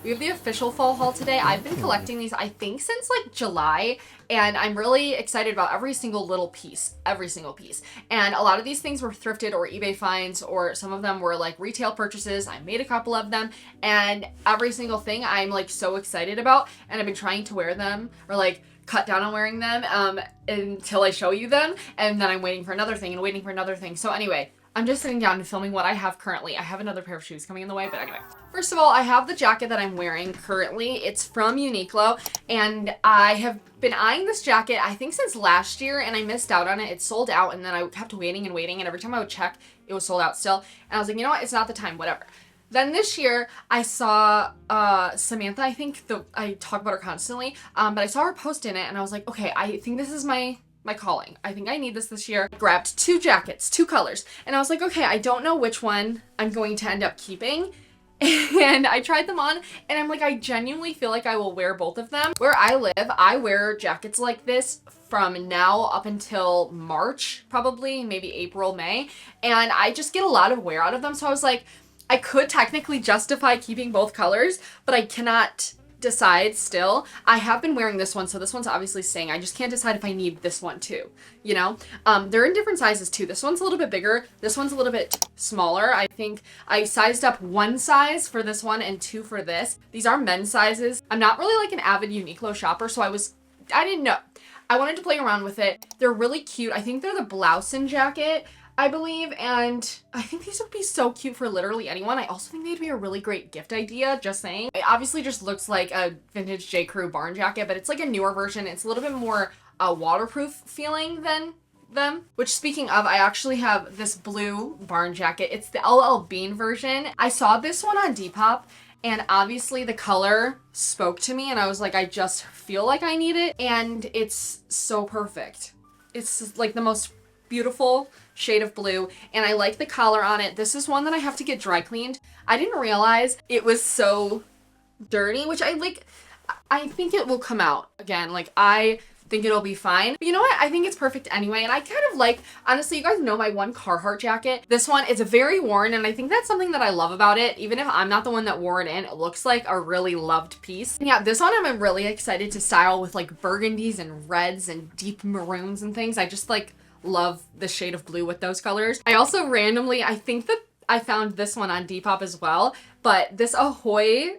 We have the official fall haul today. I've been collecting these, I think, since like July, and I'm really excited about every single little piece, every single piece. And a lot of these things were thrifted or eBay finds, or some of them were like retail purchases. I made a couple of them, and every single thing I'm like so excited about, and I've been trying to wear them or like cut down on wearing them until I show you them, and then I'm waiting for another thing and waiting for another thing. So anyway, I'm just sitting down and filming what I have currently. I have another pair of shoes coming in the way, but anyway. First of all, I have the jacket that I'm wearing currently. It's from Uniqlo, and I have been eyeing this jacket, I think since last year, and I missed out on it. It sold out, and then I kept waiting and waiting, and every time I would check, it was sold out still. And I was like, you know what? It's not the time, whatever. Then this year, I saw Samantha, I think, I talk about her constantly, but I saw her post in it, and I was like, okay, I think this is my calling. I think I need this year. I grabbed 2 jackets, 2 colors, and I was like, okay, I don't know which one I'm going to end up keeping. And I tried them on, and I'm like, I genuinely feel like I will wear both of them. Where I live, I wear jackets like this from now up until March, probably, maybe April, May, and I just get a lot of wear out of them. So I was like, I could technically justify keeping both colors, but I cannot decide still. I have been wearing this one, so this one's obviously staying. I just can't decide if I need this one too, you know? They're in different sizes too. This one's a little bit bigger. This one's a little bit smaller. I think I sized up 1 size for this one and 2 for this. These are men's sizes. I'm not really like an avid Uniqlo shopper, so I didn't know. I wanted to play around with it. They're really cute. I think they're the blouse and jacket, I believe, and I think these would be so cute for literally anyone. I also think they'd be a really great gift idea, just saying. It obviously just looks like a vintage J. Crew barn jacket, but it's like a newer version. It's a little bit more waterproof feeling than them. Which, speaking of, I actually have this blue barn jacket. It's the LL Bean version. I saw this one on Depop, and obviously the color spoke to me, and I was like, I just feel like I need it, and it's so perfect. It's like the most beautiful shade of blue, and I like the collar on it. This is one that I have to get dry cleaned. I didn't realize it was so dirty, which I think it will come out again. Like, I think it'll be fine. But you know what? I think it's perfect anyway, and I kind of like, honestly, you guys know my one Carhartt jacket. This one is very worn, and I think that's something that I love about it. Even if I'm not the one that wore it in, it looks like a really loved piece. And yeah, this one I'm really excited to style with like burgundies and reds and deep maroons and things. I just like love the shade of blue with those colors. I also randomly, I think that I found this one on Depop as well, but this Ahoy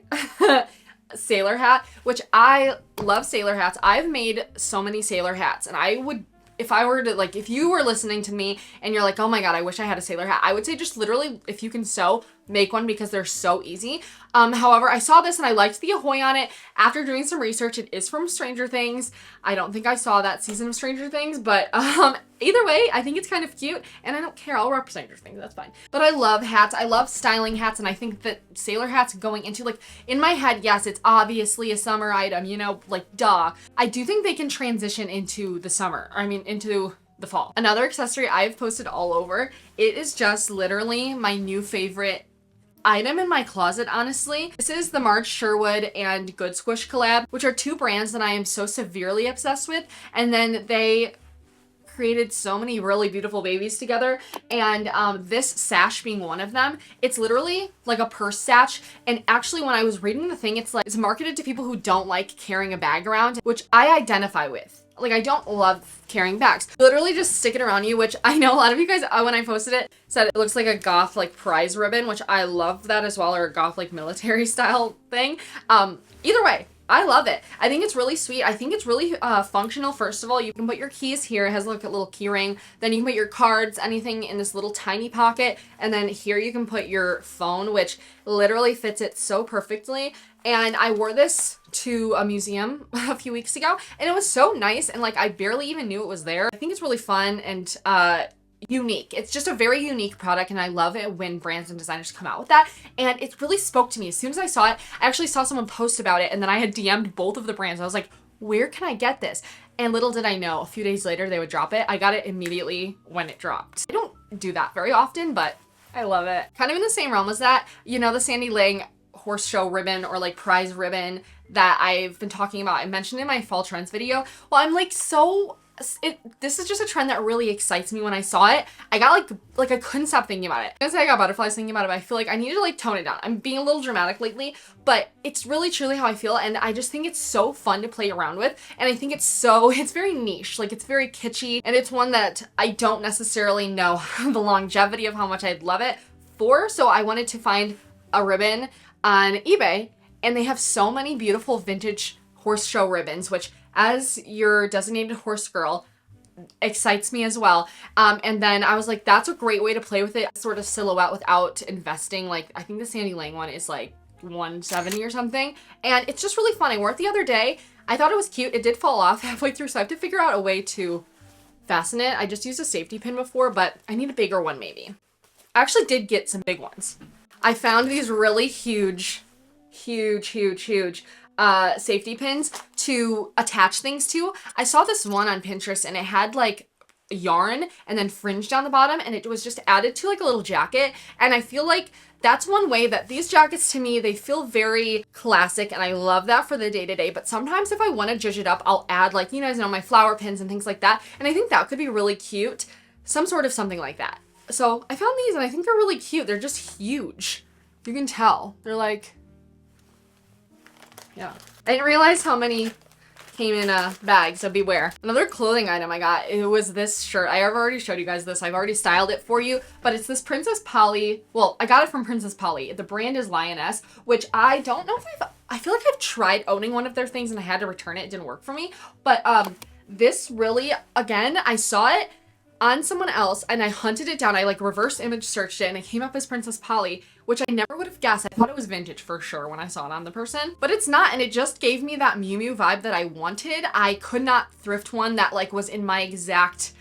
sailor hat, which I love sailor hats. I've made so many sailor hats, and I would, if I were to, like, if you were listening to me and you're like, oh my god, I wish I had a sailor hat, I would say just literally, if you can sew, make one, because they're so easy. However, I saw this and I liked the Ahoy on it. After doing some research, it is from Stranger Things. I don't think I saw that season of Stranger Things, but either way, I think it's kind of cute, and I don't care. I'll rep Stranger Things, that's fine. But I love hats. I love styling hats, and I think that sailor hats going into, like, in my head, yes, it's obviously a summer item, you know, like, duh. I do think they can transition into the summer, into the fall. Another accessory I've posted all over, it is just literally my new favorite item in my closet, honestly. This is the Marge Sherwood and Good Squish collab, which are 2 brands that I am so severely obsessed with, and then they created so many really beautiful babies together, and this sash being one of them. It's literally like a purse sash, and actually when I was reading the thing, it's like it's marketed to people who don't like carrying a bag around, which I identify with. Like, I don't love carrying bags. Literally just stick it around you, which I know a lot of you guys, when I posted it, said it looks like a goth, like, prize ribbon, which I love that as well, or a goth, like, military style thing. Either way, I love it. I think it's really sweet. I think it's really functional. First of all, you can put your keys here. It has like a little key ring. Then you can put your cards, anything in this little tiny pocket. And then here you can put your phone, which literally fits it so perfectly. And I wore this to a museum a few weeks ago, and it was so nice, and like I barely even knew it was there. I think it's really fun and unique. It's just a very unique product, and I love it when brands and designers come out with that, and it really spoke to me. As soon as I saw it, I actually saw someone post about it, and then I had DM'd both of the brands. I was like, where can I get this? And little did I know, a few days later they would drop it. I got it immediately when it dropped. I don't do that very often, but I love it. Kind of in the same realm as that, you know, the Sandy Lang horse show ribbon or like prize ribbon that I've been talking about. I mentioned in my fall trends video. Well, I'm like so this is just a trend that really excites me. When I saw it, I got like I couldn't stop thinking about it. I say I got butterflies thinking about it, but I feel like I need to like tone it down. I'm being a little dramatic lately, but it's really truly how I feel, and I just think it's so fun to play around with, and I think it's very niche, like it's very kitschy, and it's one that I don't necessarily know the longevity of how much I'd love it for, so I wanted to find a ribbon on eBay, and they have so many beautiful vintage horse show ribbons, which as your designated horse girl excites me as well. And then I was like, that's a great way to play with it, sort of silhouette without investing. Like, I think the Sandy Lang one is like $170 or something. And it's just really fun. I wore it the other day. I thought it was cute. It did fall off halfway through, so I have to figure out a way to fasten it. I just used a safety pin before, but I need a bigger one maybe. I actually did get some big ones. I found these really huge safety pins to attach things to. I saw this one on Pinterest and it had like yarn and then fringe down the bottom, and it was just added to like a little jacket. And I feel like that's one way that these jackets, to me, they feel very classic, and I love that for the day-to-day. But sometimes if I want to zhuzh it up, I'll add, like, you guys know, my flower pins and things like that, and I think that could be really cute. Some sort of something like that. So I found these and I think they're really cute. They're just huge. You can tell. They're like, yeah. I didn't realize how many came in a bag, so beware. Another clothing item I got, it was this shirt. I have already showed you guys this. I've already styled it for you, but it's this Princess Polly. Well, I got it from Princess Polly. The brand is Lioness, which I don't know if I feel like I've tried owning one of their things and I had to return it. It didn't work for me. But this really, again, I saw it on someone else and I hunted it down. I like reverse image searched it and it came up as Princess Polly, which I never would have guessed. I thought it was vintage for sure when I saw it on the person, but it's not, and it just gave me that Miu Miu vibe that I wanted. I could not thrift one that like was in my exact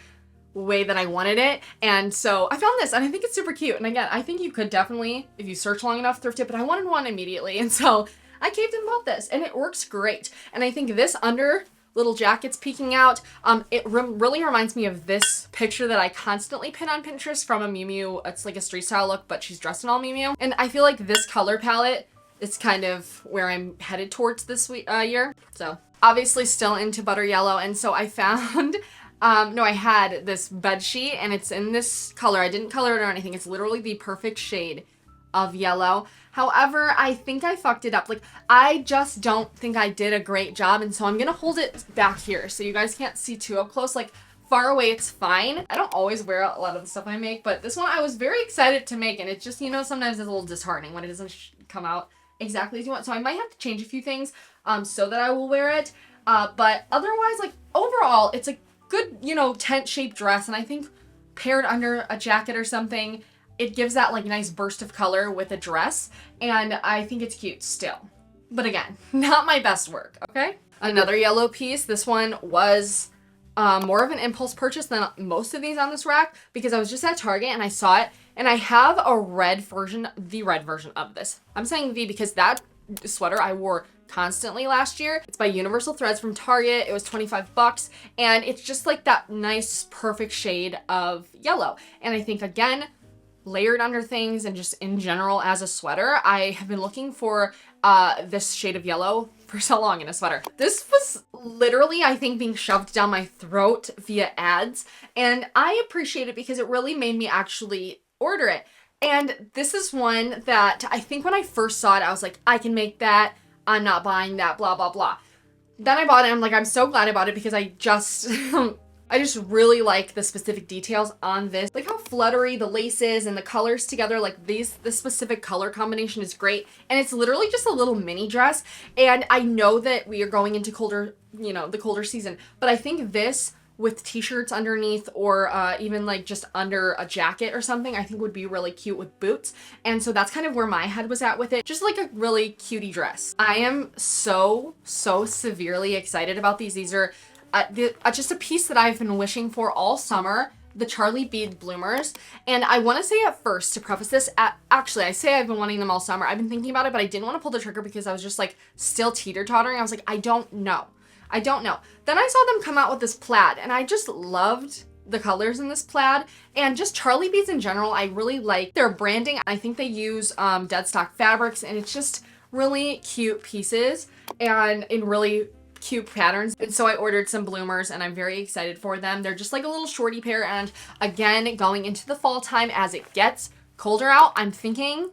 way that I wanted it, and so I found this and I think it's super cute. And again, I think you could definitely, if you search long enough, thrift it, but I wanted one immediately, and so I caved and bought this, and it works great. And I think this under little jackets peeking out, it really reminds me of this picture that I constantly pin on Pinterest from a Miu Miu. It's like a street style look, but she's dressed in all Miu Miu. And I feel like this color palette is kind of where I'm headed towards this year. So obviously still into butter yellow. And so I found, I had this bed sheet and it's in this color. I didn't color it or anything. It's literally the perfect shade of yellow. However, I think I fucked it up. Like, I just don't think I did a great job, and so I'm gonna hold it back here so you guys can't see too up close. Like, far away, it's fine. I don't always wear a lot of the stuff I make, but this one I was very excited to make, and it just, you know, sometimes it's a little disheartening when it doesn't come out exactly as you want. So I might have to change a few things so that I will wear it. But otherwise, like, overall, it's a good, you know, tent-shaped dress, and I think paired under a jacket or something, it gives that like nice burst of color with a dress, and I think it's cute still. But again, not my best work, okay? Another yellow piece. This one was more of an impulse purchase than most of these on this rack because I was just at Target and I saw it, and I have a red version, the red version of this. I'm saying the because that sweater I wore constantly last year. It's by Universal Threads from Target. It was 25 bucks, and it's just like that nice perfect shade of yellow. And I think, again, layered under things and just in general as a sweater, I have been looking for this shade of yellow for so long in a sweater. This was literally, I think, being shoved down my throat via ads, and I appreciate it because it really made me actually order it. And this is one that I think when I first saw it, I was like, I can make that, I'm not buying that, blah, blah, blah. Then I bought it, and I'm like, I'm so glad I bought it because I just really like the specific details on this. Like how fluttery the lace is and the colors together, like this specific color combination is great. And it's literally just a little mini dress. And I know that we are going into colder, you know, the colder season, but I think this with t-shirts underneath or even like just under a jacket or something, I think would be really cute with boots. And so that's kind of where my head was at with it. Just like a really cutie dress. I am so severely excited about these. These are just a piece that I've been wishing for all summer, the Charlie Bead Bloomers. And I want to say at first, to preface this, actually I say I've been wanting them all summer. I've been thinking about it, but I didn't want to pull the trigger because I was just like still teeter-tottering. I was like, I don't know. Then I saw them come out with this plaid, and I just loved the colors in this plaid, and just Charlie Beads in general. I really like their branding. I think they use dead stock fabrics, and it's just really cute pieces and in really cute patterns. And so I ordered some bloomers and I'm very excited for them. They're just like a little shorty pair. And again, going into the fall time as it gets colder out, I'm thinking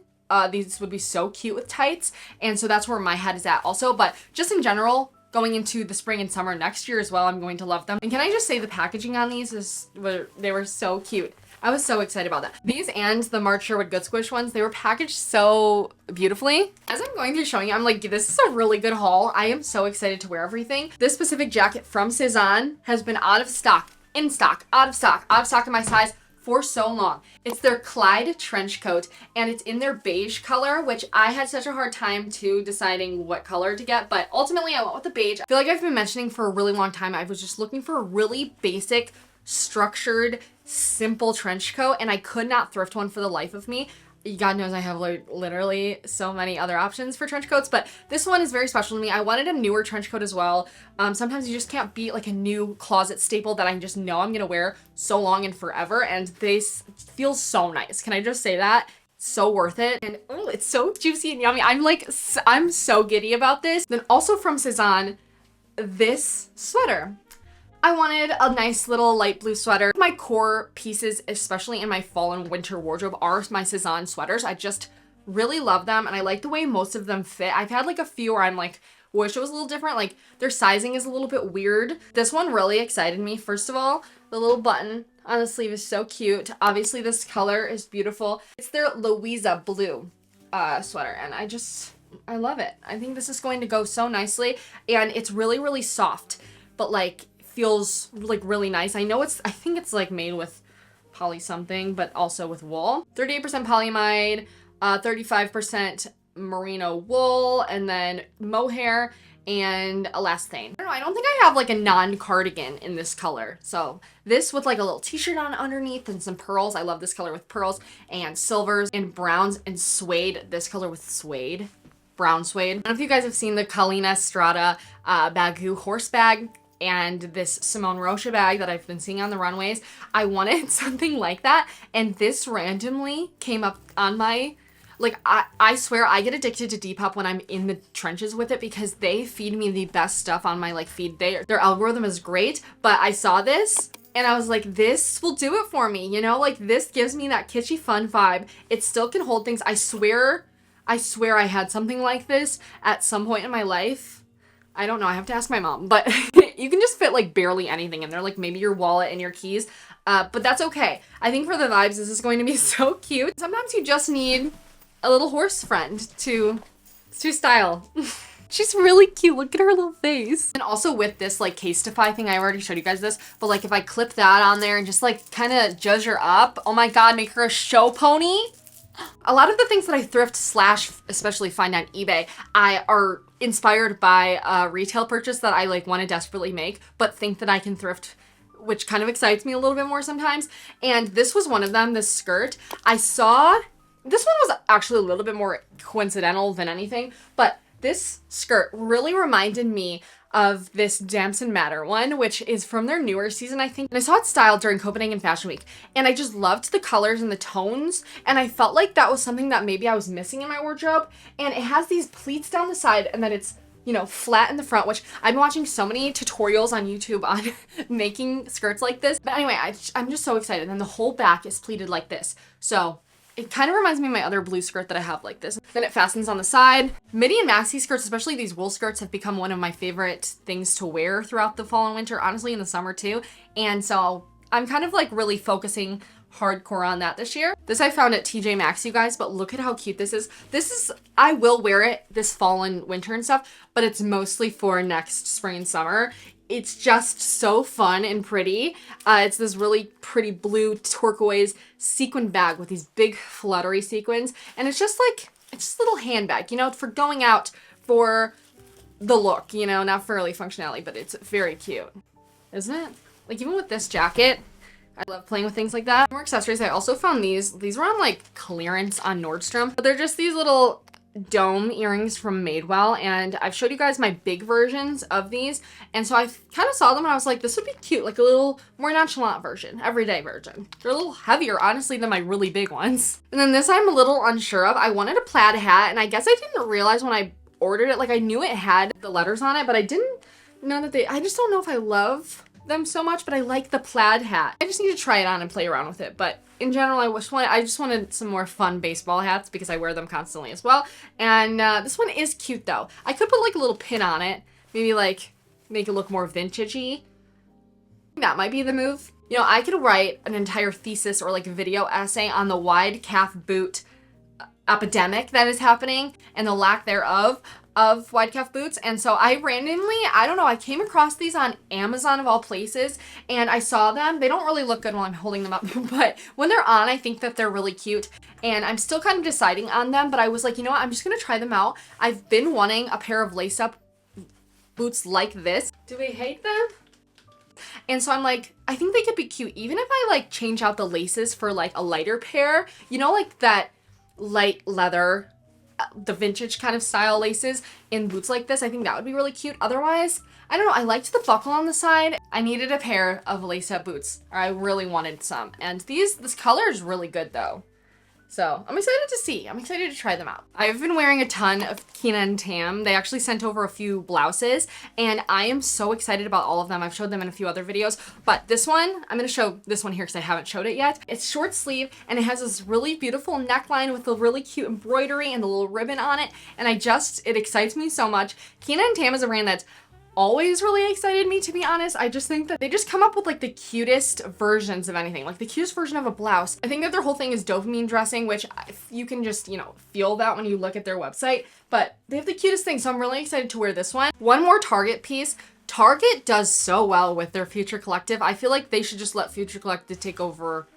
these would be so cute with tights. And so that's where my head is at also. But just in general, going into the spring and summer next year as well, I'm going to love them. And can I just say the packaging on these they were so cute. I was so excited about that. These and the Marge Sherwood Good Squish ones, they were packaged so beautifully. As I'm going through showing you, I'm like, this is a really good haul. I am so excited to wear everything. This specific jacket from Sezane has been out of stock, in stock, out of stock in my size for so long. It's their Clyde trench coat and it's in their beige color, which I had such a hard time to deciding what color to get, but ultimately I went with the beige. I feel like I've been mentioning for a really long time, I was just looking for a really basic, structured, simple trench coat and I could not thrift one for the life of me. God knows I have like literally so many other options for trench coats, but this one is very special to me. I wanted a newer trench coat as well. Sometimes you just can't beat like a new closet staple that I just know I'm gonna wear so long and forever, and this feels so nice. Can I just say that? So worth it. And oh, it's so juicy and yummy. I'm so giddy about this. Then also from Sezane, this sweater. I wanted a nice little light blue sweater. My core pieces, especially in my fall and winter wardrobe, are my Sezane sweaters. I just really love them and I like the way most of them fit. I've had like a few where I'm like, wish it was a little different. Like their sizing is a little bit weird. This one really excited me. First of all, the little button on the sleeve is so cute. Obviously this color is beautiful. It's their Louisa blue sweater and I love it. I think this is going to go so nicely and it's really, really soft, but like feels like really nice. I think it's like made with poly something, but also with wool. 38% polyamide, 35% merino wool, and then mohair and elastane. I don't think I have like a non-cardigan in this color. So this with like a little t-shirt on underneath and some pearls. I love this color with pearls and silvers and browns and suede. This color with suede, brown suede. I don't know if you guys have seen the Kina Strata Bagu horse bag and this Simone Rocha bag that I've been seeing on the runways. I wanted something like that, and this randomly came up on my, like, I swear I get addicted to Depop when I'm in the trenches with it because they feed me the best stuff on my like feed. Their algorithm is great, but I saw this and I was like, this will do it for me, you know? Like this gives me that kitschy fun vibe. It still can hold things. I swear I had something like this at some point in my life. I don't know, I have to ask my mom, but you can just fit like barely anything in there, like maybe your wallet and your keys, but that's okay. I think for the vibes, this is going to be so cute. Sometimes you just need a little horse friend to style. She's really cute, look at her little face. And also with this like Casetify thing, I already showed you guys this, but like if I clip that on there and just like kind of judge her up, oh my God, make her a show pony. A lot of the things that I thrift / especially find on eBay, are inspired by a retail purchase that I like want to desperately make, but think that I can thrift, which kind of excites me a little bit more sometimes. And this was one of them, this skirt. I saw, this one was actually a little bit more coincidental than anything, but this skirt really reminded me of this Damson Matter one, which is from their newer season, I think. And I saw it styled during Copenhagen Fashion Week, and I just loved the colors and the tones, and I felt like that was something that maybe I was missing in my wardrobe. And it has these pleats down the side, and then it's, you know, flat in the front, which I've been watching so many tutorials on YouTube on making skirts like this. But anyway, I'm just so excited. And the whole back is pleated like this. So it kind of reminds me of my other blue skirt that I have like this. Then it fastens on the side. Midi and maxi skirts, especially these wool skirts, have become one of my favorite things to wear throughout the fall and winter, honestly in the summer too. And so I'm kind of like really focusing hardcore on that this year. This I found at TJ Maxx, you guys, but look at how cute this is. I will wear it this fall and winter and stuff, but it's mostly for next spring and summer. It's just so fun and pretty. It's this really pretty blue turquoise sequin bag with these big fluttery sequins. And it's just like, it's just a little handbag, you know, for going out for the look, you know, not for really functionality, but it's very cute, isn't it? Like even with this jacket, I love playing with things like that. More accessories, I also found these. These were on like clearance on Nordstrom, but they're just these little dome earrings from Madewell, and I've showed you guys my big versions of these, and so I kind of saw them and I was like, this would be cute, like a little more nonchalant version, everyday version. They're a little heavier, honestly, than my really big ones. And then this I'm a little unsure of. I wanted a plaid hat, and I guess I didn't realize when I ordered it, like I knew it had the letters on it, but I didn't none that I just don't know if I love them so much, but I like the plaid hat. I just need to try it on and play around with it. But in general, I just wanted some more fun baseball hats because I wear them constantly as well. And this one is cute though. I could put like a little pin on it, maybe like make it look more vintagey. That might be the move. You know, I could write an entire thesis or like a video essay on the wide calf boot epidemic that is happening and the lack thereof of wide calf boots. And so I randomly, I don't know, I came across these on Amazon of all places and I saw them. They don't really look good while I'm holding them up, but when they're on, I think that they're really cute. And I'm still kind of deciding on them, but I was like, you know what, I'm just gonna try them out. I've been wanting a pair of lace-up boots like this. Do we hate them? And so I'm like, I think they could be cute. Even if I like change out the laces for like a lighter pair, you know, like that light leather, the vintage kind of style laces in boots like this, I think that would be really cute. Otherwise, I don't know, I liked the buckle on the side. I needed a pair of lace-up boots, or I really wanted some. And this color is really good though. So I'm excited to see. I'm excited to try them out. I've been wearing a ton of Kina and Tam. They actually sent over a few blouses and I am so excited about all of them. I've showed them in a few other videos, but this one, I'm gonna show this one here because I haven't showed it yet. It's short sleeve and it has this really beautiful neckline with a really cute embroidery and the little ribbon on it. And it excites me so much. Kina and Tam is a brand that's always really excited me, to be honest. I just think that they just come up with like the cutest versions of anything, like the cutest version of a blouse. I think that their whole thing is dopamine dressing, which you can just, you know, feel that when you look at their website, but they have the cutest thing. So I'm really excited to wear this one. One more Target piece. Target does so well with their Future Collective. I feel like they should just let Future Collective take over,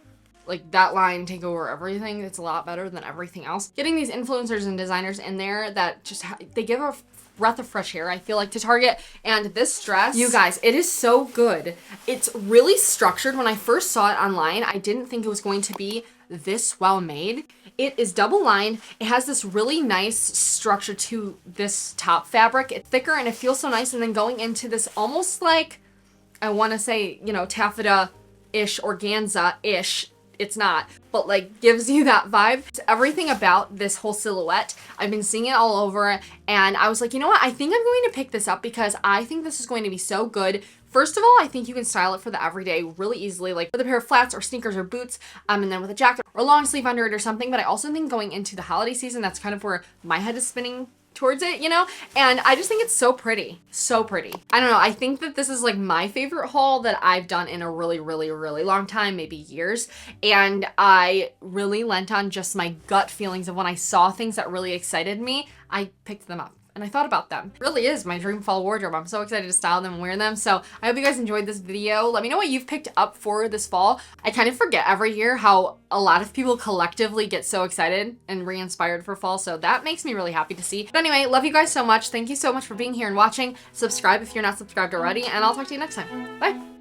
like that line take over everything. It's a lot better than everything else. Getting these influencers and designers in there that just, they give a breath of fresh air, I feel like, to Target. And this dress, you guys, it is so good. It's really structured. When I first saw it online, I didn't think it was going to be this well made. It is double lined. It has this really nice structure to this top fabric. It's thicker and it feels so nice. And then going into this almost like, I want to say, you know, taffeta-ish, organza-ish. It's not, but like gives you that vibe. It's everything about this whole silhouette. I've been seeing it all over and I was like, you know what? I think I'm going to pick this up because I think this is going to be so good. First of all, I think you can style it for the everyday really easily, like with a pair of flats or sneakers or boots, and then with a jacket or a long sleeve under it or something. But I also think going into the holiday season, that's kind of where my head is spinning towards it, you know? And I just think it's so pretty. So pretty. I don't know. I think that this is like my favorite haul that I've done in a really, really, really long time, maybe years. And I really lent on just my gut feelings of when I saw things that really excited me, I picked them up. And I thought about them. It really is my dream fall wardrobe. I'm so excited to style them and wear them. So I hope you guys enjoyed this video. Let me know what you've picked up for this fall. I kind of forget every year how a lot of people collectively get so excited and re-inspired for fall. So that makes me really happy to see. But anyway, love you guys so much. Thank you so much for being here and watching. Subscribe if you're not subscribed already, and I'll talk to you next time. Bye.